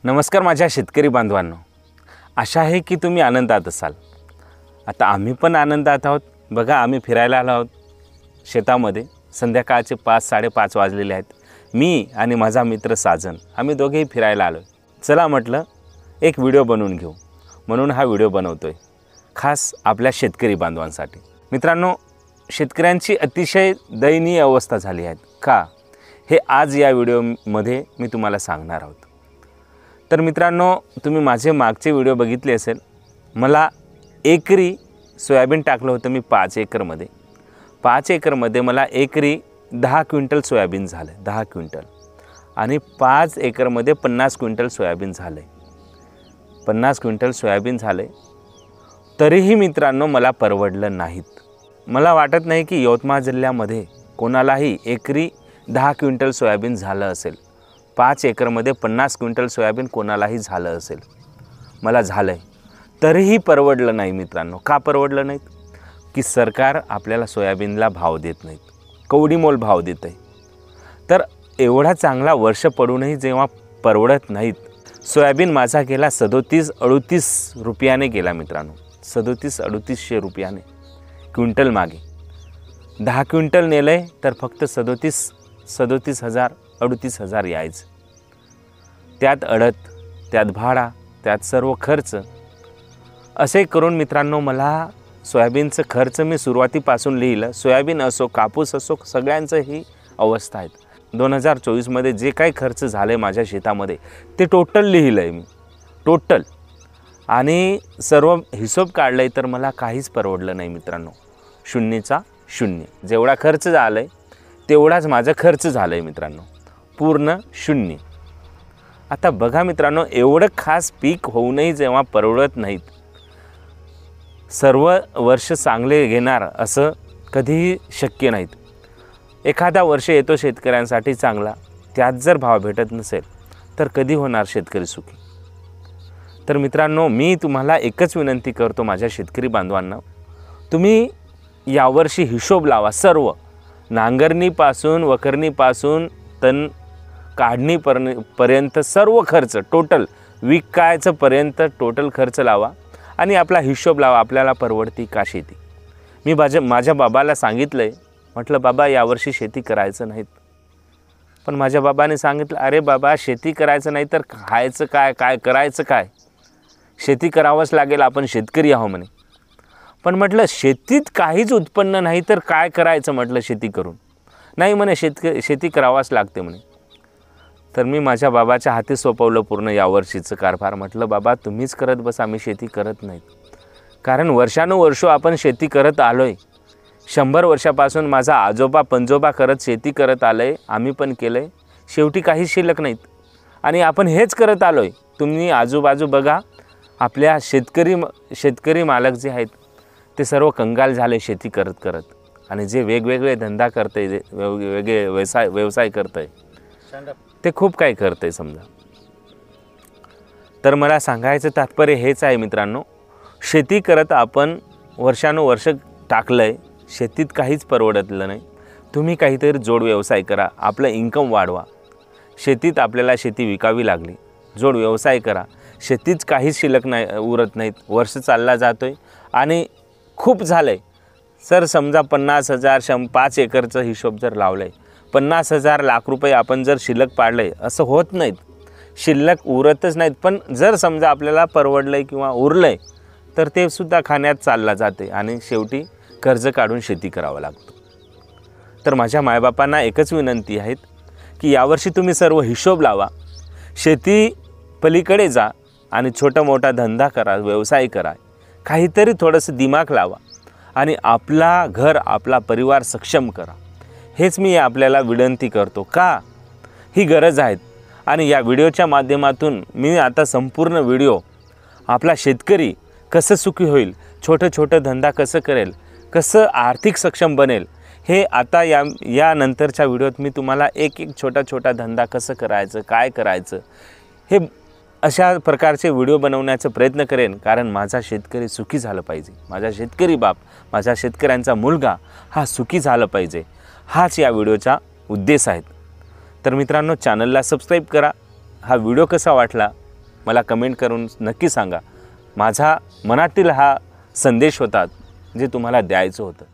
नमस्कार माझ्या शेतकरी बांधवांनो, आशा आहे की तुम्ही आनंदात असाल। आता आम्ही पण आनंदात आहोत। बघा, आम्ही फिरायला आलो आहोत शेतामध्ये। संध्याकाळचे 5-5:30 वाजलेले आहेत। मी आणि माझा मित्र साजन आम्ही दोघेही फिरायला आलो। चला म्हटलं एक व्हिडिओ बनवून घेऊ, म्हणून हा व्हिडिओ बनवतोय खास आपल्या शेतकरी बांधवांसाठी। मित्रांनो, शेतकऱ्यांची अतिशय दयनीय अवस्था झाली आहे का, हे आज या व्हिडिओमध्ये मी तुम्हाला सांगणार आहोत। तर मित्रांनो, तुम्ही माझे मागचे व्हिडिओ बघितले असेल। मला एकरी सोयाबीन टाकलं होतं मी 5 एकरमध्ये। 5 एकरमध्ये मला एकरी 10 क्विंटल सोयाबीन झालं, 10 क्विंटल। आणि 5 एकरमध्ये 50 क्विंटल सोयाबीन झालं, 50 क्विंटल सोयाबीन झाले। तरीही मित्रांनो मला परवडलं नाहीत। मला वाटत नाही की यवतमाळ जिल्ह्यामध्ये कोणालाही एकरी 10 क्विंटल सोयाबीन झालं असेल। 5 एकरमध्ये 50 क्विंटल सोयाबीन कोणालाही झालं असेल। मला झालं आहे, तरीही परवडलं नाही मित्रांनो। का परवडलं नाहीत? की सरकार आपल्याला सोयाबीनला भाव देत नाहीत, कवडीमोल भाव देत आहे। तर एवढा चांगला वर्ष पडूनही जेव्हा परवडत नाहीत, सोयाबीन माझा गेला 37-38 रुपयाने गेला मित्रांनो, 37-3800 रुपयाने क्विंटल मागे। 10 क्विंटल नेलं आहे तर फक्त 37,000 38,000 यायचं। त्यात अडत, त्यात भाडा, त्यात सर्व खर्च असे करून मित्रांनो मला सोयाबीनचं खर्च मी सुरुवातीपासून लिहिलं। सोयाबीन असो, कापूस असो, सगळ्यांचं ही अवस्था आहे। 2024मध्ये जे काही खर्च झाले माझ्या शेतामध्ये ते टोटल लिहिलं आहे मी, टोटल। आणि सर्व हिशोब काढलं आहे तर मला काहीच परवडलं नाही मित्रांनो। शून्यचा शून्य, जेवढा खर्च झाला आहे तेवढाच माझा खर्च झाला आहे मित्रांनो, पूर्ण शून्य। आता बघा मित्रांनो, एवढं खास पीक होऊनही जेव्हा परवडत नाहीत, सर्व वर्ष चांगले घेणार असं कधीही शक्य नाहीत। एखादा वर्ष येतो शेतकऱ्यांसाठी चांगला, त्यात जर भाव भेटत नसेल तर कधी होणार शेतकरी सुखी? तर मित्रांनो, मी तुम्हाला एकच विनंती करतो माझ्या शेतकरी बांधवांना, तुम्ही यावर्षी हिशोब लावा। सर्व नांगरणीपासून, वखरणीपासून तण काढणीपर्यंत सर्व खर्च टोटल विकायचं पर्यंत टोटल खर्च लावा आणि आपला हिशोब लावा, आपल्याला परवडती का शेती। मी माझ्या बाबाला सांगितलं आहे, म्हटलं बाबा यावर्षी शेती करायचं नाहीत। पण माझ्या बाबाने सांगितलं, अरे बाबा शेती करायचं नाही तर खायचं काय, काय करायचं काय? शेती करावंच लागेल, आपण शेतकरी आहो म्हणे। पण म्हटलं शेतीत काहीच उत्पन्न नाही तर काय करायचं म्हटलं शेती करून? नाही म्हणे, शेती करावाच लागते म्हणे। तर मी माझ्या बाबाच्या हाती सोपवलं पूर्ण यावर्षीचं कारभार। म्हटलं बाबा तुम्हीच करत बस, आम्ही शेती करत नाहीत। कारण वर्षानुवर्ष आपण शेती करत आलो आहे। 100 वर्षापासून माझा आजोबा पंजोबा करत शेती करत आलं आहे, आम्ही पण केलं आहे। शेवटी काही शिल्लक नाहीत आणि आपण हेच करत आलो आहे। तुम्ही आजूबाजू बघा, आपल्या शेतकरी मालक जे आहेत ते सर्व कंगाल झाले शेती करत करत। आणि जे वेगवेगळे धंदा करते, जे वेगवेगळे व्यवसाय करते, ते खूप काही करते समजा। तर मला सांगायचं तात्पर्य हेच आहे मित्रांनो, शेती करत आपण वर्षानुवर्ष टाकलं आहे, शेतीत काहीच परवडतलं नाही। तुम्ही काहीतरी जोड व्यवसाय करा, आपलं इन्कम वाढवा। शेतीत आपल्याला शेती विकावी लागली, जोड व्यवसाय करा। शेतीच काहीच शिल्लक नाही, उरत नाहीत। वर्ष चालला जातोय आणि खूप झालं आहे। सर समजा 50,000 5 एकरचं हिशोब जर लावलं आहे, 50,000 लाख रुपये आपण जर शिल्लक पाडलं आहे, असं होत नाहीत, शिल्लक उरतच नाहीत। पण जर समजा आपल्याला परवडलं आहे किंवा उरलं आहे तर ते सुद्धा खाण्यात चालला जाते आणि शेवटी कर्ज काढून शेती करावं लागतं। तर माझ्या मायबापांना एकच विनंती आहे की यावर्षी तुम्ही सर्व हिशोब लावा, शेती पलीकडे जा आणि छोटा मोठा धंदा करा, व्यवसाय करा, काहीतरी थोडंसं दिमाग लावा आणि आपला घर, आपला परिवार सक्षम करा। हेच मी आपल्याला विनंती करतो, का ही गरज आहे। आणि या व्हिडिओच्या माध्यमातून मी आता संपूर्ण व्हिडिओ आपला शेतकरी कसं सुखी होईल, छोटं धंदा कसं करेल, कसं आर्थिक सक्षम बनेल, हे आता या नंतरच्या व्हिडिओत मी तुम्हाला एक छोटा धंदा कसं करायचं, काय करायचं, हे अशा प्रकारचे व्हिडिओ बनवण्याचा प्रयत्न करेन। कारण माझा शेतकरी सुखी झालं पाहिजे, माझा शेतकरी बाप, माझा शेतकऱ्यांचा मुलगा हा सुखी झाला पाहिजे, हाच या व्हिडिओचा उद्देश आहे। तर मित्रांनो, चॅनलला सबस्क्राईब करा। हा व्हिडिओ कसा वाटला मला कमेंट करून नक्की सांगा. माझा मनातील हा संदेश होता जे तुम्हाला द्यायचं होतं.